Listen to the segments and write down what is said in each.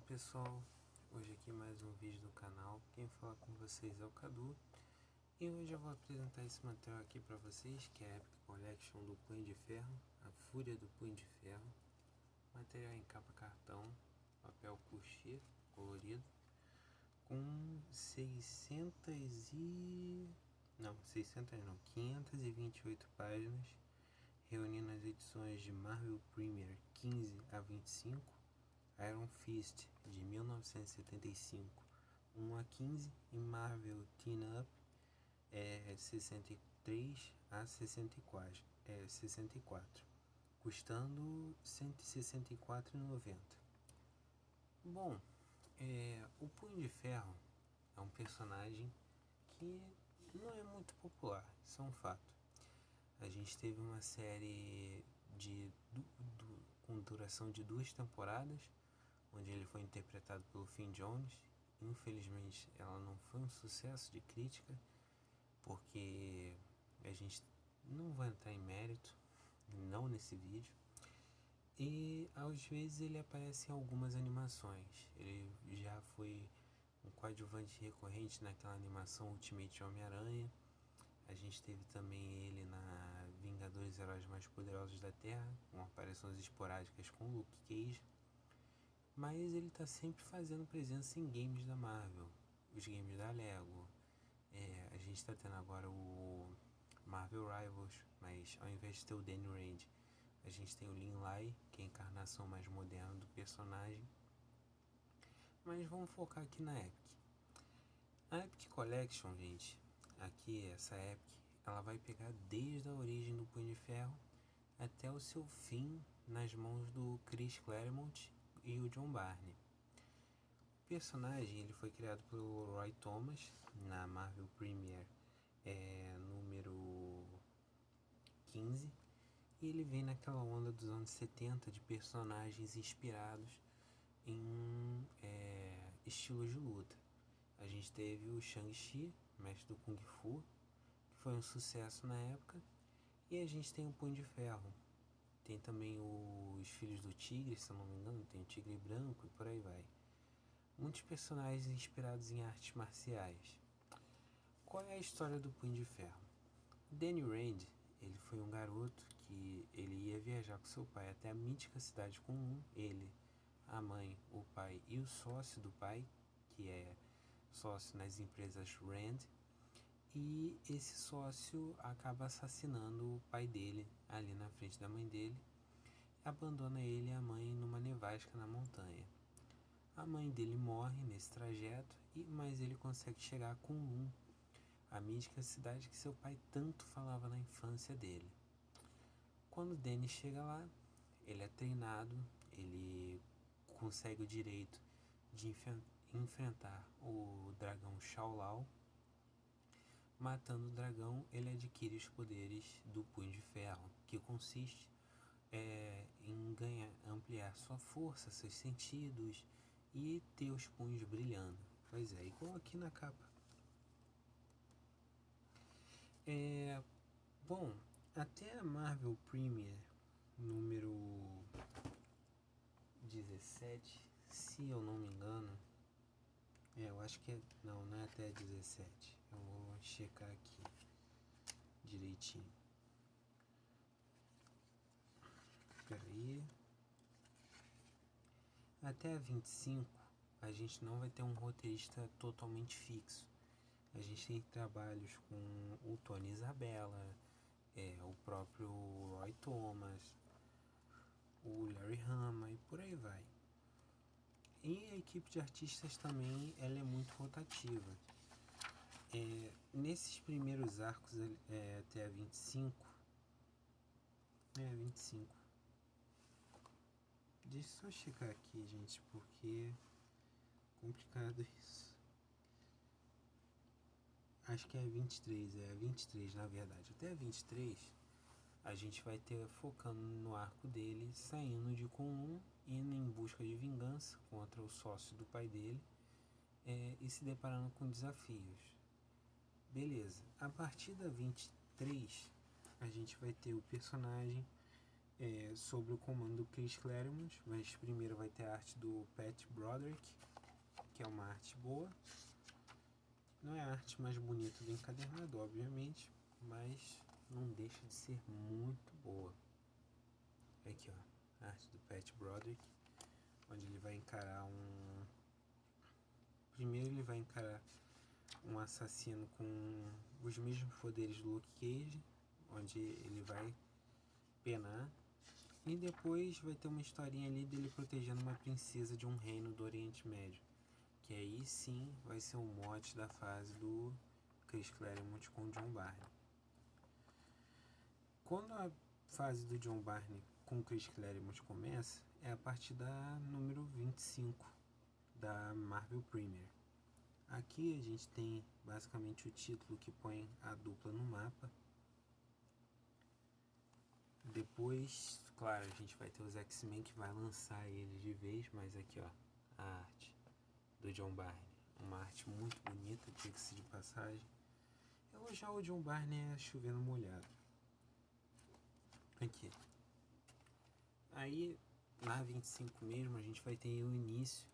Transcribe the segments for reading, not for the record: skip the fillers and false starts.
pessoal, hoje aqui mais um vídeo do canal. Quem fala com vocês é o Cadu. E hoje eu vou apresentar esse material aqui para vocês, que é a Epic Collection do Punho de Ferro, a Fúria do Punho de Ferro. Material em capa cartão, papel couché colorido, com 528 páginas, reunindo as edições de Marvel Premiere 15 a 25, Iron Fist de 1975 1 a 15 e Marvel Team Up 63 a 64, custando R$ 164,90. Bom, o Punho de Ferro é um personagem que não é muito popular, isso é um fato. A gente teve uma série com duração de 2 temporadas, onde ele foi interpretado pelo Finn Jones. Infelizmente ela não foi um sucesso de crítica, porque a gente não vai entrar em mérito, não nesse vídeo. E às vezes ele aparece em algumas animações. Ele já foi um coadjuvante recorrente naquela animação Ultimate Homem-Aranha. A gente teve também ele na Vingadores Heróis Mais Poderosos da Terra, com aparições esporádicas com Luke Cage. Mas ele está sempre fazendo presença em games da Marvel, os games da Lego. A gente está tendo agora o Marvel Rivals, mas ao invés de ter o Danny Rand, a gente tem o Lin Lai, que é a encarnação mais moderna do personagem. Mas vamos focar aqui na Epic. A Epic Collection, gente, aqui essa Epic, ela vai pegar desde a origem do Punho de Ferro até o seu fim nas mãos do Chris Claremont e o John Barney. O personagem ele foi criado pelo Roy Thomas na Marvel Premiere número 15, e ele vem naquela onda dos anos 70 de personagens inspirados em estilos de luta. A gente teve o Shang-Chi, mestre do Kung Fu, que foi um sucesso na época, e a gente tem o Punho de Ferro. Tem também os Filhos do Tigre, se eu não me engano, tem o Tigre Branco e por aí vai. Muitos personagens inspirados em artes marciais. Qual é a história do Punho de Ferro? Danny Rand, ele foi um garoto que ele ia viajar com seu pai até a mítica cidade comum. Ele, a mãe, o pai e o sócio do pai, que é sócio nas empresas Rand, e esse sócio acaba assassinando o pai dele ali na frente da mãe dele, abandona ele e a mãe numa nevasca na montanha. A mãe dele morre nesse trajeto, mas ele consegue chegar a Kunlun, a mítica cidade que seu pai tanto falava na infância dele. Quando Danny chega lá, ele é treinado, ele consegue o direito de enfrentar o dragão Shao-Lao. Matando o dragão, ele adquire os poderes do Punho de Ferro, que consiste em ampliar sua força, seus sentidos e ter os punhos brilhando. Pois é, igual aqui na capa. Bom, até a Marvel Premiere número 17, se eu não me engano, eu acho que não é até 17. Eu vou checar aqui direitinho. Espera aí. Até a 25, a gente não vai ter um roteirista totalmente fixo. A gente tem trabalhos com o Tony Isabella, o próprio Roy Thomas, o Larry Hama e por aí vai. E a equipe de artistas também ela é muito rotativa. Nesses primeiros arcos até a 25, 25. Deixa eu só checar aqui, gente, porque é complicado isso. Acho que é 23 na verdade. Até a 23 a gente vai ter focando no arco dele, saindo de Kunlun, indo em busca de vingança contra o sócio do pai dele, e se deparando com desafios. Beleza, a partir da 23 a gente vai ter o personagem sobre o comando do Chris Claremont, mas primeiro vai ter a arte do Pat Broderick, que é uma arte boa. Não é a arte mais bonita do encadernado, obviamente, mas não deixa de ser muito boa. Aqui, ó, a arte do Pat Broderick, onde ele vai encarar Primeiro ele vai encarar um assassino com os mesmos poderes do Luke Cage, onde ele vai penar. E depois vai ter uma historinha ali dele protegendo uma princesa de um reino do Oriente Médio. Que aí sim vai ser o mote da fase do Chris Claremont com o John Barney. Quando a fase do John Barney com o Chris Claremont começa, é a partir da número 25 da Marvel Premiere. Aqui a gente tem basicamente o título que põe a dupla no mapa. Depois, claro, a gente vai ter os X-Men que vai lançar eles de vez, mas aqui ó, a arte do John Barney. Uma arte muito bonita, diga-se de passagem. Elogiar o John Barney é chover no molhado. Aqui. Aí, na 25 mesmo, a gente vai ter o início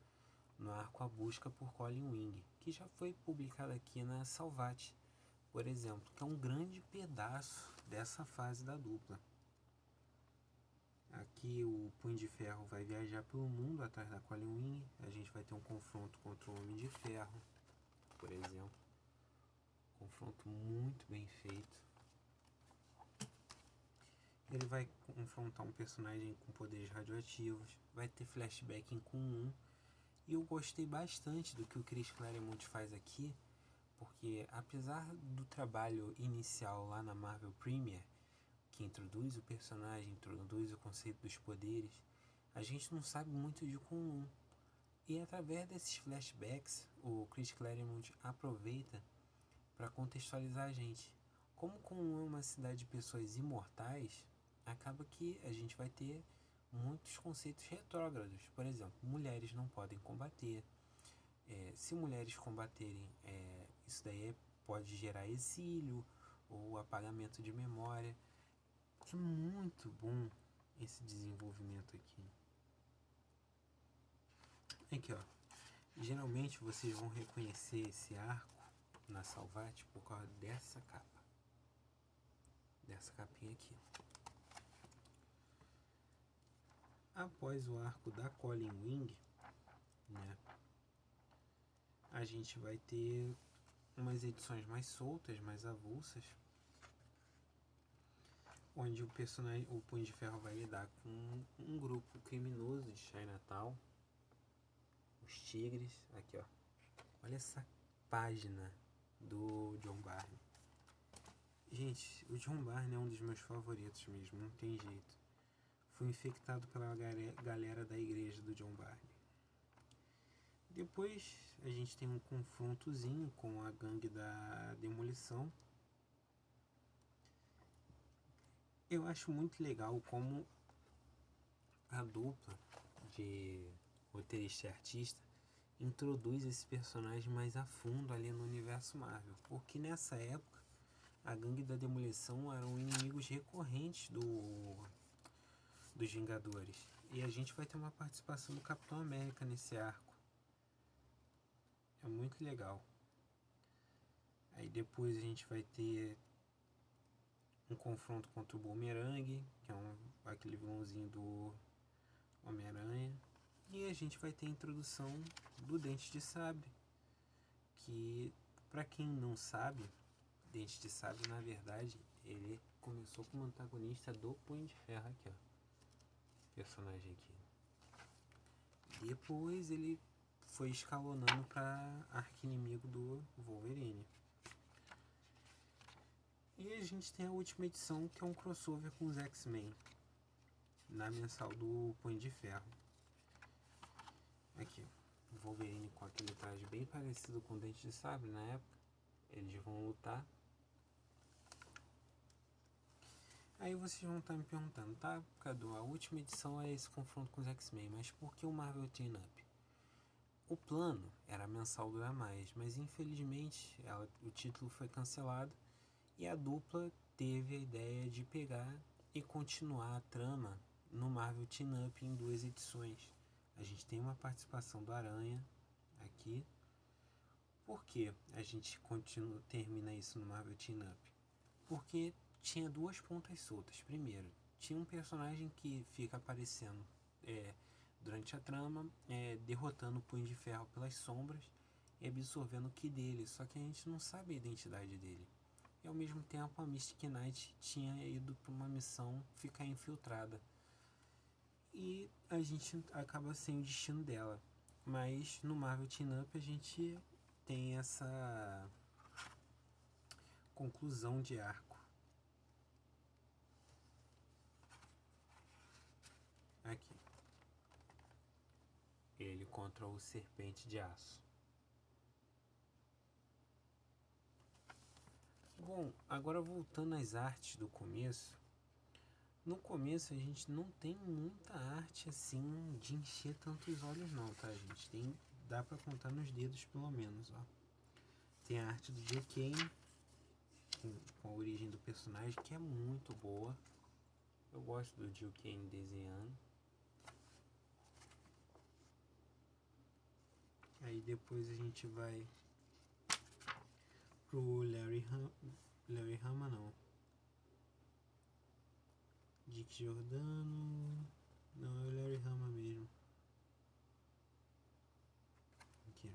no arco A Busca por Colin Wing, que já foi publicado aqui na Salvat, por exemplo, que é um grande pedaço dessa fase da dupla. Aqui o Punho de Ferro vai viajar pelo mundo atrás da Colin Wing. A gente vai ter um confronto contra o Homem de Ferro, por exemplo. Confronto muito bem feito. Ele vai confrontar um personagem com poderes radioativos. Vai ter flashback em Kun-Um. E eu gostei bastante do que o Chris Claremont faz aqui, porque apesar do trabalho inicial lá na Marvel Premiere, que introduz o personagem, introduz o conceito dos poderes, a gente não sabe muito de Kun-Um. E através desses flashbacks, o Chris Claremont aproveita para contextualizar a gente. Como Kun-Um é uma cidade de pessoas imortais, acaba que a gente vai ter muitos conceitos retrógrados. Por exemplo, mulheres não podem combater. Se mulheres combaterem, isso daí pode gerar exílio ou apagamento de memória. É muito bom esse desenvolvimento aqui. Aqui, ó. Geralmente vocês vão reconhecer esse arco na Salvat por causa dessa capa. Dessa capinha aqui. Após o arco da Colin Wing, né, a gente vai ter umas edições mais soltas, mais avulsas, onde o personagem, o Punho de Ferro, vai lidar com um grupo criminoso de Chinatown, os Tigres. Aqui, ó. Olha essa página do John Barney. Gente, o John Barney é um dos meus favoritos mesmo, não tem jeito. Fui infectado pela galera da igreja do John Barney. Depois a gente tem um confrontozinho com a gangue da Demolição. Eu acho muito legal como a dupla de roteirista e artista introduz esse personagem mais a fundo ali no universo Marvel. Porque nessa época a gangue da Demolição eram inimigos recorrentes dos Vingadores. E a gente vai ter uma participação do Capitão América nesse arco. É muito legal. Aí depois a gente vai ter um confronto contra o Boomerang, que é aquele vilãozinho do Homem-Aranha. E a gente vai ter a introdução do Dente de Sabre, que, pra quem não sabe, Dente de Sabre, na verdade, ele começou como antagonista do Punho de Ferro aqui, ó. Personagem aqui. Depois ele foi escalonando para arqui-inimigo do Wolverine. E a gente tem a última edição, que é um crossover com os X-Men, na mensal do Punho de Ferro. Aqui, o Wolverine com aquele traje bem parecido com o Dente de Sabre na época. Eles vão lutar. Aí vocês vão estar me perguntando, tá, Cadu, a última edição é esse confronto com os X-Men, mas por que o Marvel Team Up? O plano era mensal durar mais, mas infelizmente o título foi cancelado e a dupla teve a ideia de pegar e continuar a trama no Marvel Team Up em 2 edições. A gente tem uma participação do Aranha aqui. Por que a gente termina isso no Marvel Team Up? Porque tinha 2 pontas soltas. Primeiro, tinha um personagem que fica aparecendo durante a trama, derrotando o Punho de Ferro pelas sombras e absorvendo o Ki dele, só que a gente não sabe a identidade dele. E ao mesmo tempo a Mystic Knight tinha ido para uma missão ficar infiltrada. E a gente acaba sendo o destino dela. Mas no Marvel Team Up a gente tem essa conclusão de arco. Aqui. Ele contra o Serpente de Aço. Bom, agora voltando às artes do começo. No começo a gente não tem muita arte assim de encher tantos olhos não, tá, gente? Dá pra contar nos dedos pelo menos, ó. Tem a arte do Joe Kane, com a origem do personagem, que é muito boa. Eu gosto do Joe Kane desenhando. Aí depois a gente vai pro Larry Hama não. Dick Giordano. Não, é o Larry Hama mesmo. Aqui.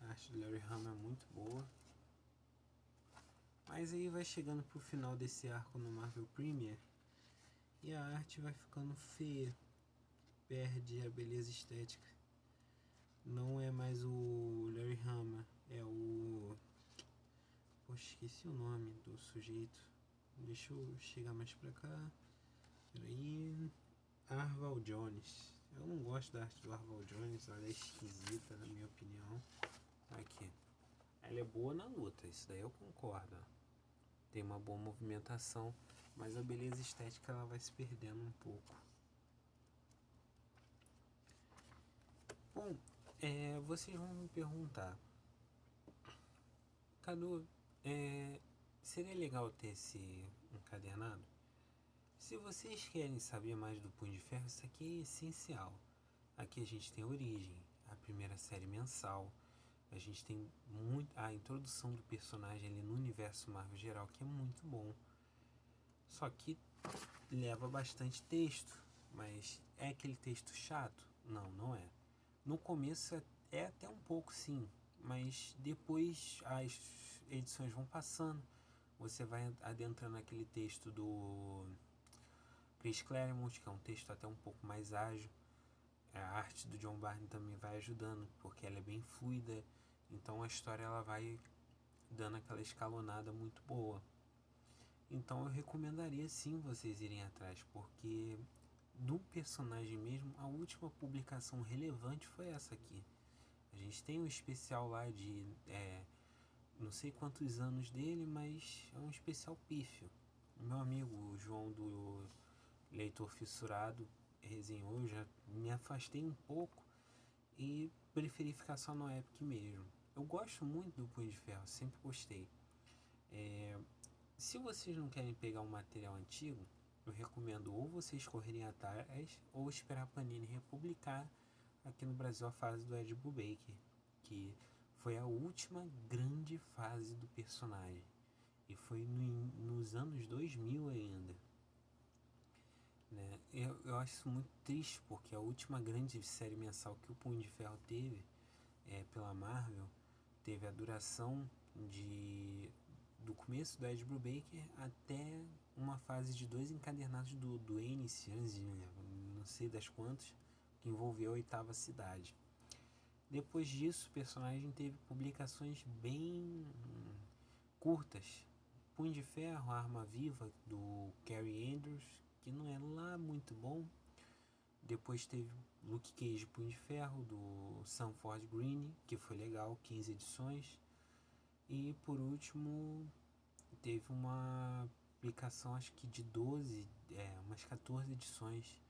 A arte do Larry Hama é muito boa. Mas aí vai chegando pro final desse arco no Marvel Premiere e a arte vai ficando feia. Perde a beleza estética. Não é mais o Larry Hama, é o... Poxa, esqueci o nome do sujeito. Deixa eu chegar mais pra cá. Peraí. Arval Jones. Eu não gosto da arte do Arval Jones, ela é esquisita na minha opinião. Aqui. Ela é boa na luta, isso daí eu concordo. Tem uma boa movimentação, mas a beleza estética ela vai se perdendo um pouco. Bom, vocês vão me perguntar, Cadu, seria legal ter esse encadernado? Se vocês querem saber mais do Punho de Ferro, isso aqui é essencial. Aqui a gente tem a origem, a primeira série mensal. A gente tem a introdução do personagem ali no universo Marvel geral, que é muito bom. Só que leva bastante texto, mas é aquele texto chato? Não, não é. No começo é até um pouco sim, mas depois as edições vão passando, você vai adentrando aquele texto do Chris Claremont, que é um texto até um pouco mais ágil. A arte do John Byrne também vai ajudando, porque ela é bem fluida, então a história ela vai dando aquela escalonada muito boa. Então eu recomendaria sim vocês irem atrás, porque do personagem mesmo, a última publicação relevante foi essa aqui. A gente tem um especial lá de não sei quantos anos dele, mas é um especial pífio. O meu amigo o João do Leitor Fissurado resenhou, eu já me afastei um pouco e preferi ficar só no Epic mesmo. Eu gosto muito do Punho de Ferro, sempre gostei. Se vocês não querem pegar um material antigo, eu recomendo ou vocês correrem atrás ou esperar a Panini republicar aqui no Brasil a fase do Ed Brubaker, que foi a última grande fase do personagem. E foi nos anos 2000 ainda. Né? Eu acho isso muito triste, porque a última grande série mensal que o Punho de Ferro teve pela Marvel teve a duração do começo do Ed Brubaker até uma fase de 2 encadernados do Duane Cianzi, não sei das quantas, que envolveu a 8ª cidade. Depois disso, o personagem teve publicações bem curtas. Punho de Ferro, a Arma Viva, do Carrie Andrews, que não é lá muito bom. Depois teve Luke Cage, Punho de Ferro, do Sam Ford Green, que foi legal, 15 edições. E por último, teve uma publicação, acho que de 12, umas 14 edições.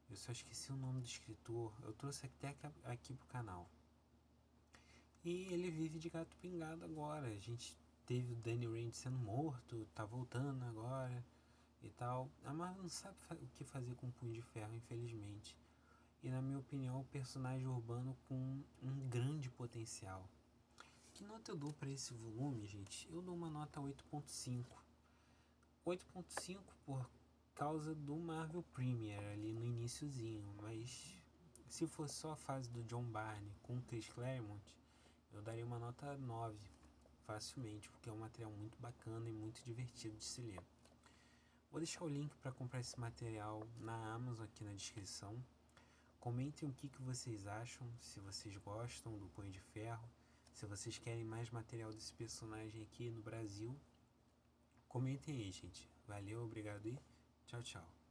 Eu só esqueci o nome do escritor. Eu trouxe até aqui pro canal. E ele vive de gato pingado agora. A gente teve o Danny Rand sendo morto, tá voltando agora. e tal. A Marvel não sabe o que fazer com o Punho de Ferro, infelizmente. E na minha opinião, o personagem urbano com um grande potencial. Que nota eu dou para esse volume, gente? Eu dou uma nota 8.5. 8.5 por causa do Marvel Premiere ali no iniciozinho, mas se fosse só a fase do John Barney com o Chris Claremont, eu daria uma nota 9 facilmente, porque é um material muito bacana e muito divertido de se ler. Vou deixar o link para comprar esse material na Amazon aqui na descrição. Comentem o que vocês acham, se vocês gostam do Punho de Ferro, se vocês querem mais material desse personagem aqui no Brasil. Comentem aí, gente. Valeu, obrigado e tchau, tchau.